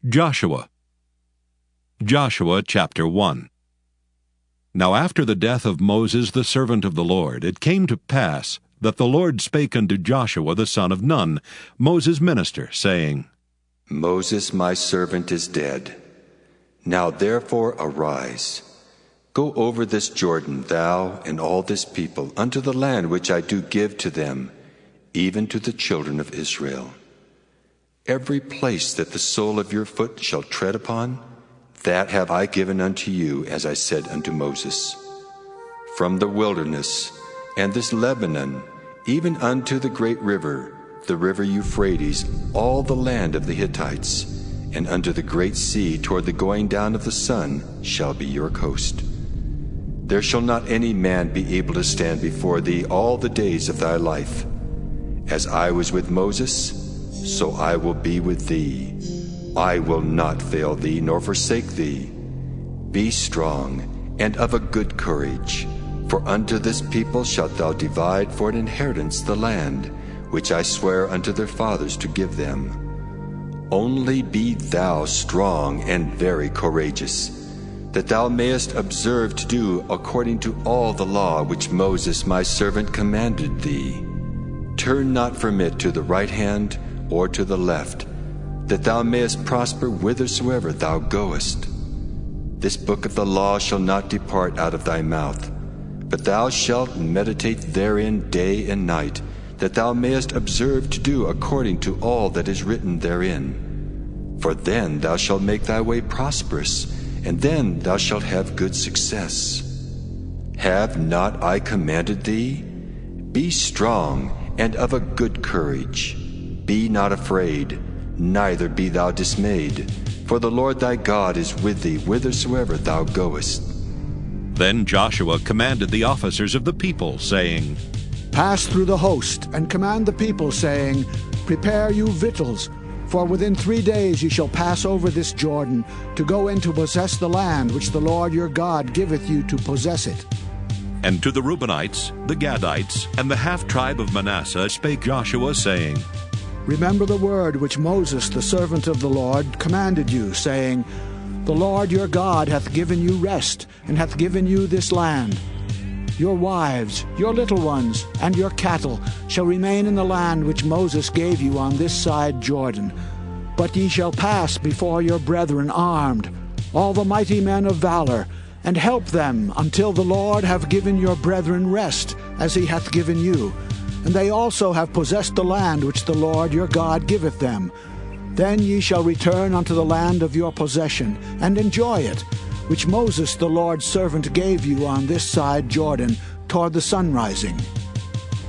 Joshua chapter 1. Now after the death of Moses the servant of the Lord, it came to pass that the Lord spake unto Joshua the son of Nun, Moses' minister, saying, Moses my servant is dead. Now therefore arise, go over this Jordan, thou and all this people, unto the land which I do give to them, even to the children of Israel. Every place that the sole of your foot shall tread upon, that have I given unto you, as I said unto Moses. From the wilderness and this Lebanon, even unto the great river, the river Euphrates, all the land of the Hittites, and unto the great sea toward the going down of the sun shall be your coast. There shall not any man be able to stand before thee all the days of thy life. As I was with Moses, so I will be with thee. I will not fail thee nor forsake thee. Be strong and of a good courage, for unto this people shalt thou divide for an inheritance the land, which I swear unto their fathers to give them. Only be thou strong and very courageous, that thou mayest observe to do according to all the law which Moses my servant commanded thee. Turn not from it to the right hand or to the left, that thou mayest prosper whithersoever thou goest. This book of the law shall not depart out of thy mouth, but thou shalt meditate therein day and night, that thou mayest observe to do according to all that is written therein. For then thou shalt make thy way prosperous, and then thou shalt have good success. Have not I commanded thee? Be strong and of a good courage. Be not afraid, neither be thou dismayed, for the Lord thy God is with thee whithersoever thou goest. Then Joshua commanded the officers of the people, saying, Pass through the host, and command the people, saying, Prepare you victuals, for within 3 days ye shall pass over this Jordan, to go in to possess the land which the Lord your God giveth you to possess it. And to the Reubenites, the Gadites, and the half-tribe of Manasseh spake Joshua, saying, Remember the word which Moses the servant of the Lord commanded you, saying, The Lord your God hath given you rest, and hath given you this land. Your wives, your little ones, and your cattle shall remain in the land which Moses gave you on this side Jordan. But ye shall pass before your brethren armed, all the mighty men of valor, and help them until the Lord have given your brethren rest, as he hath given you. And they also have possessed the land which the Lord your God giveth them. Then ye shall return unto the land of your possession, and enjoy it, which Moses the Lord's servant gave you on this side Jordan, toward the sun rising.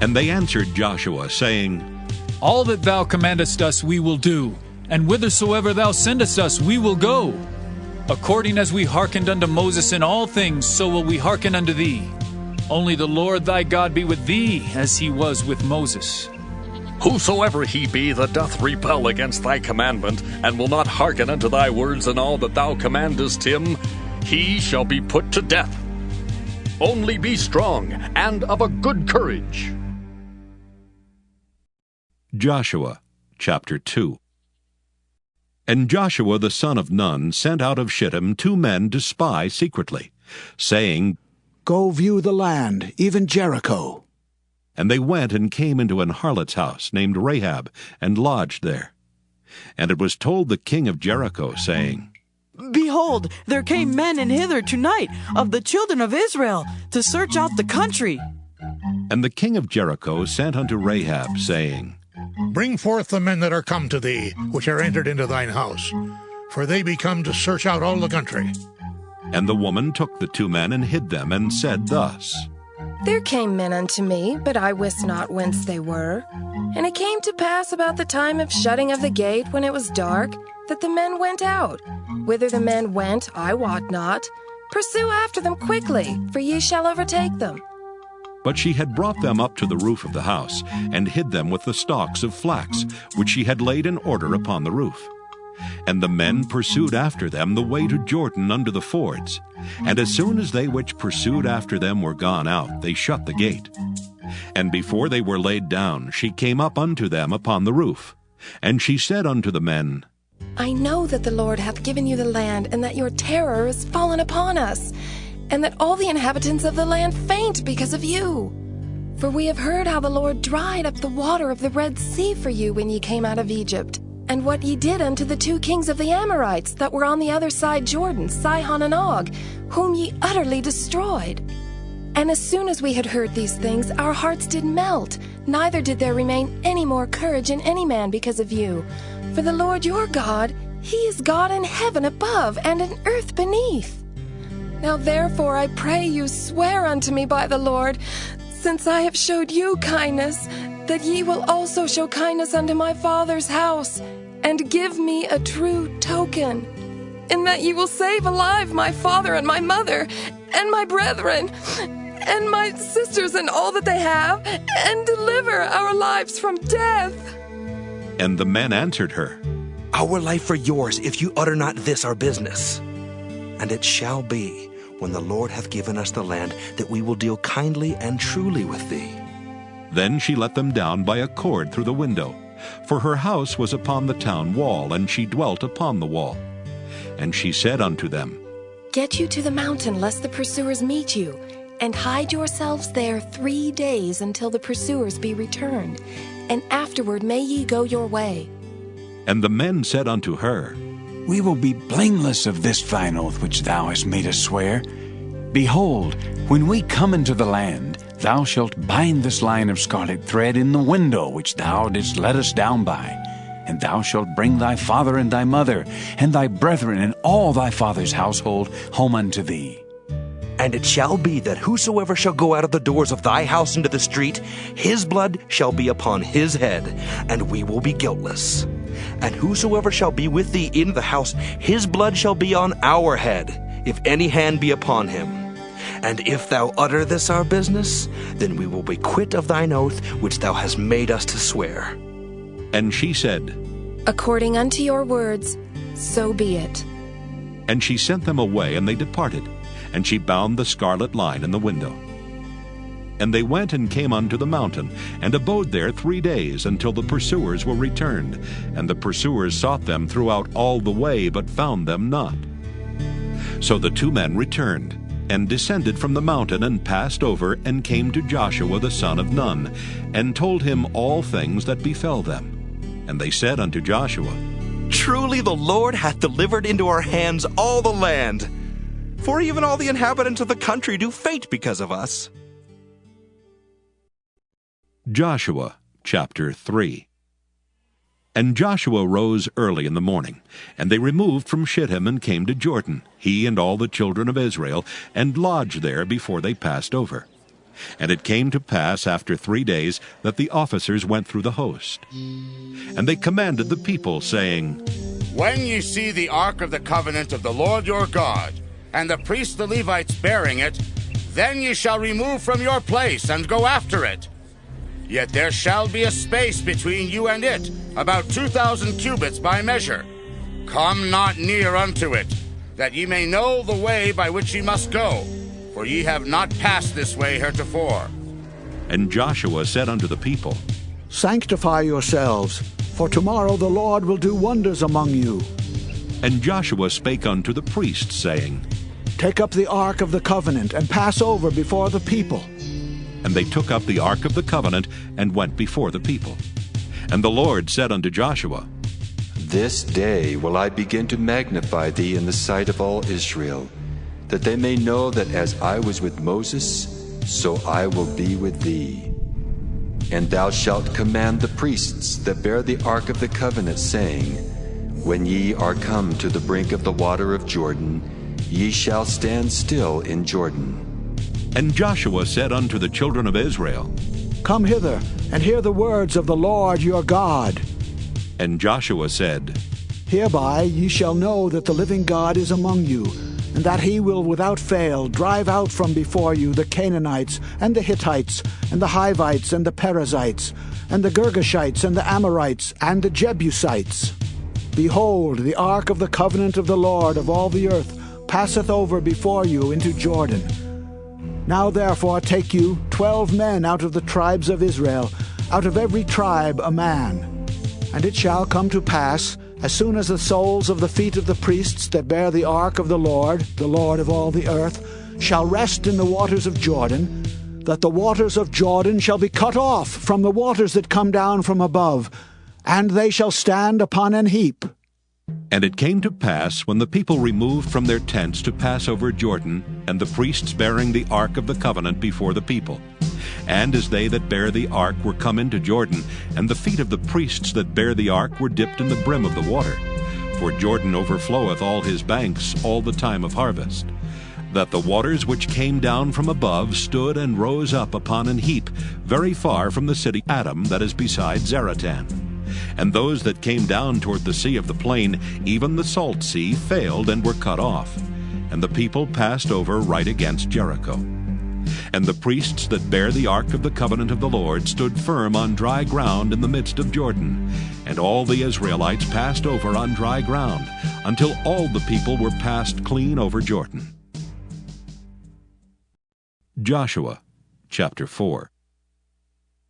And they answered Joshua, saying, All that thou commandest us we will do, and whithersoever thou sendest us we will go. According as we hearkened unto Moses in all things, so will we hearken unto thee. Only the Lord thy God be with thee, as he was with Moses. Whosoever he be that doth rebel against thy commandment, and will not hearken unto thy words in all that thou commandest him, he shall be put to death. Only be strong and of a good courage. Joshua chapter 2. And Joshua the son of Nun sent out of Shittim 2 men to spy secretly, saying, Go view the land, even Jericho. And they went and came into an harlot's house named Rahab, and lodged there. And it was told the king of Jericho, saying, Behold, there came men in hither tonight of the children of Israel to search out the country. And the king of Jericho sent unto Rahab, saying, Bring forth the men that are come to thee, which are entered into thine house, for they be come to search out all the country. And the woman took the 2 men and hid them, and said thus, There came men unto me, but I wist not whence they were. And it came to pass about the time of shutting of the gate, when it was dark, that the men went out. Whither the men went, I wot not. Pursue after them quickly, for ye shall overtake them. But she had brought them up to the roof of the house, and hid them with the stalks of flax, which she had laid in order upon the roof. And the men pursued after them the way to Jordan under the fords. And as soon as they which pursued after them were gone out, they shut the gate. And before they were laid down, she came up unto them upon the roof. And she said unto the men, I know that the Lord hath given you the land, and that your terror is fallen upon us, and that all the inhabitants of the land faint because of you. For we have heard how the Lord dried up the water of the Red Sea for you when ye came out of Egypt, and what ye did unto the 2 kings of the Amorites that were on the other side Jordan, Sihon and Og, whom ye utterly destroyed. And as soon as we had heard these things, our hearts did melt, neither did there remain any more courage in any man because of you. For the Lord your God, he is God in heaven above and in earth beneath. Now therefore I pray you, swear unto me by the Lord, since I have showed you kindness, that ye will also show kindness unto my father's house, and give me a true token, in that ye will save alive my father and my mother, and my brethren, and my sisters and all that they have, and deliver our lives from death. And the men answered her, Our life for yours, if you utter not this our business. And it shall be, when the Lord hath given us the land, that we will deal kindly and truly with thee. Then she let them down by a cord through the window, for her house was upon the town wall, and she dwelt upon the wall. And she said unto them, Get you to the mountain, lest the pursuers meet you, and hide yourselves there 3 days until the pursuers be returned, and afterward may ye go your way. And the men said unto her, We will be blameless of this thine oath which thou hast made us swear. Behold, when we come into the land, thou shalt bind this line of scarlet thread in the window which thou didst let us down by, and thou shalt bring thy father and thy mother, and thy brethren and all thy father's household home unto thee. And it shall be that whosoever shall go out of the doors of thy house into the street, his blood shall be upon his head, and we will be guiltless. And whosoever shall be with thee in the house, his blood shall be on our head, if any hand be upon him. And if thou utter this our business, then we will be quit of thine oath which thou hast made us to swear. And she said, According unto your words, so be it. And she sent them away, and they departed. And she bound the scarlet line in the window. And they went and came unto the mountain, and abode there 3 days, until the pursuers were returned. And the pursuers sought them throughout all the way, but found them not. So the 2 men returned, and descended from the mountain, and passed over, and came to Joshua the son of Nun, and told him all things that befell them. And they said unto Joshua, Truly the Lord hath delivered into our hands all the land, for even all the inhabitants of the country do faint because of us. Joshua chapter 3. And Joshua rose early in the morning, and they removed from Shittim and came to Jordan, he and all the children of Israel, and lodged there before they passed over. And it came to pass after 3 days that the officers went through the host. And they commanded the people, saying, When ye see the ark of the covenant of the Lord your God, and the priests the Levites bearing it, then ye shall remove from your place, and go after it. Yet there shall be a space between you and it, about 2,000 cubits by measure. Come not near unto it, that ye may know the way by which ye must go, for ye have not passed this way heretofore. And Joshua said unto the people, Sanctify yourselves, for tomorrow the Lord will do wonders among you. And Joshua spake unto the priests, saying, Take up the ark of the covenant, and pass over before the people. And they took up the ark of the covenant, and went before the people. And the Lord said unto Joshua, This day will I begin to magnify thee in the sight of all Israel, that they may know that as I was with Moses, so I will be with thee. And thou shalt command the priests that bear the ark of the covenant, saying, When ye are come to the brink of the water of Jordan, ye shall stand still in Jordan. And Joshua said unto the children of Israel, Come hither, and hear the words of the Lord your God. And Joshua said, Hereby ye shall know that the living God is among you, and that he will without fail drive out from before you the Canaanites, and the Hittites, and the Hivites, and the Perizzites, and the Girgashites, and the Amorites, and the Jebusites. Behold, the ark of the covenant of the Lord of all the earth passeth over before you into Jordan. Now therefore take you 12 men out of the tribes of Israel, out of every tribe a man. And it shall come to pass, as soon as the soles of the feet of the priests that bear the ark of the Lord of all the earth, shall rest in the waters of Jordan, that the waters of Jordan shall be cut off from the waters that come down from above, and they shall stand upon an heap. And it came to pass, when the people removed from their tents to pass over Jordan, and the priests bearing the ark of the covenant before the people, and as they that bear the ark were come into Jordan, and the feet of the priests that bear the ark were dipped in the brim of the water, for Jordan overfloweth all his banks all the time of harvest, that the waters which came down from above stood and rose up upon an heap, very far from the city Adam that is beside Zaratan. And those that came down toward the sea of the plain, even the salt sea, failed and were cut off. And the people passed over right against Jericho. And the priests that bear the ark of the covenant of the Lord stood firm on dry ground in the midst of Jordan. And all the Israelites passed over on dry ground, until all the people were passed clean over Jordan. Joshua chapter 4.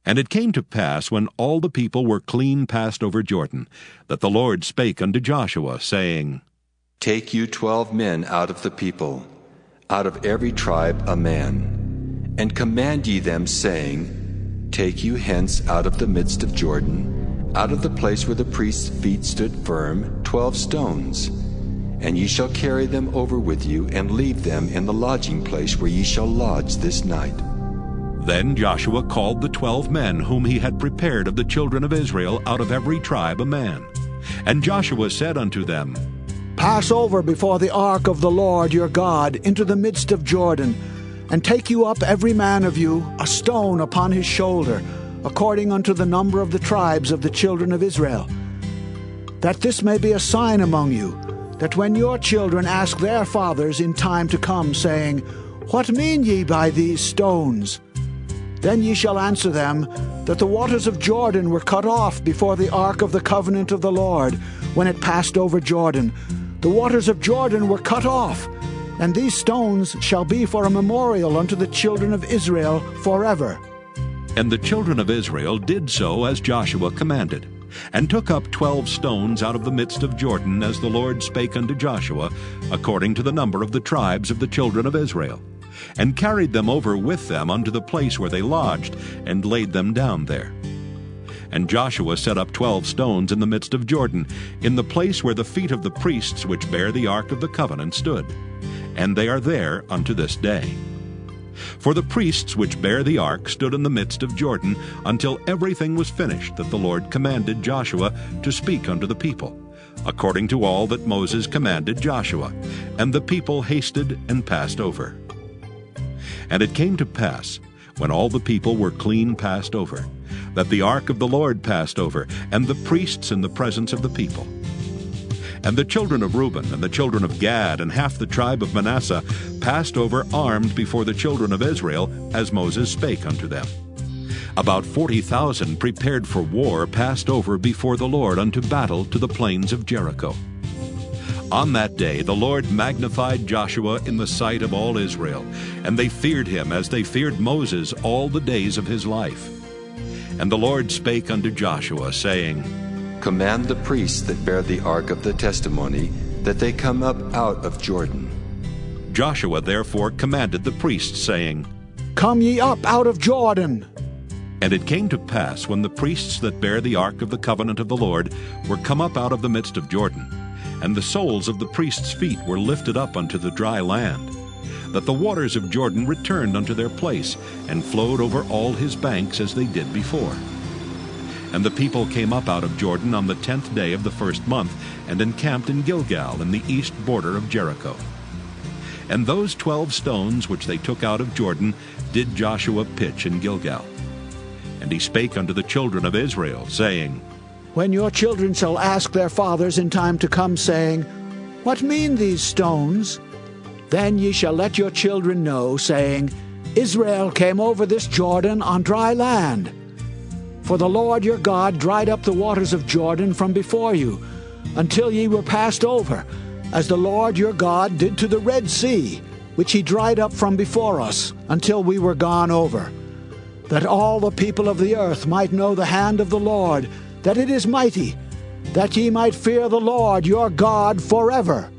And it came to pass, when all the people were clean passed over Jordan, that the Lord spake unto Joshua, saying, Take you 12 men out of the people, out of every tribe a man, and command ye them, saying, Take you hence out of the midst of Jordan, out of the place where the priest's feet stood firm, 12 stones. And ye shall carry them over with you, and leave them in the lodging place where ye shall lodge this night. Then Joshua called the 12 men whom he had prepared of the children of Israel out of every tribe a man. And Joshua said unto them, Pass over before the ark of the Lord your God into the midst of Jordan, and take you up every man of you a stone upon his shoulder, according unto the number of the tribes of the children of Israel, that this may be a sign among you, that when your children ask their fathers in time to come, saying, What mean ye by these stones? Then ye shall answer them, that the waters of Jordan were cut off before the ark of the covenant of the Lord, when it passed over Jordan. The waters of Jordan were cut off, and these stones shall be for a memorial unto the children of Israel forever. And the children of Israel did so as Joshua commanded, and took up 12 stones out of the midst of Jordan, as the Lord spake unto Joshua, according to the number of the tribes of the children of Israel, and carried them over with them unto the place where they lodged, and laid them down there. And Joshua set up 12 stones in the midst of Jordan, in the place where the feet of the priests which bear the ark of the covenant stood, and they are there unto this day. For the priests which bear the ark stood in the midst of Jordan, until everything was finished that the Lord commanded Joshua to speak unto the people, according to all that Moses commanded Joshua. And the people hasted and passed over. And it came to pass, when all the people were clean passed over, that the ark of the Lord passed over, and the priests in the presence of the people. And the children of Reuben and the children of Gad and half the tribe of Manasseh passed over armed before the children of Israel, as Moses spake unto them. About 40,000 prepared for war passed over before the Lord unto battle to the plains of Jericho. On that day the Lord magnified Joshua in the sight of all Israel, and they feared him as they feared Moses all the days of his life. And the Lord spake unto Joshua, saying, Command the priests that bear the ark of the testimony, that they come up out of Jordan. Joshua therefore commanded the priests, saying, Come ye up out of Jordan. And it came to pass, when the priests that bear the ark of the covenant of the Lord were come up out of the midst of Jordan, and the soles of the priests' feet were lifted up unto the dry land, that the waters of Jordan returned unto their place, and flowed over all his banks as they did before. And the people came up out of Jordan on the 10th day of the first month, and encamped in Gilgal in the east border of Jericho. And those 12 stones which they took out of Jordan did Joshua pitch in Gilgal. And he spake unto the children of Israel, saying, When your children shall ask their fathers in time to come, saying, What mean these stones? Then ye shall let your children know, saying, Israel came over this Jordan on dry land. For the Lord your God dried up the waters of Jordan from before you, until ye were passed over, as the Lord your God did to the Red Sea, which he dried up from before us, until we were gone over, that all the people of the earth might know the hand of the Lord, that it is mighty, that ye might fear the Lord your God forever,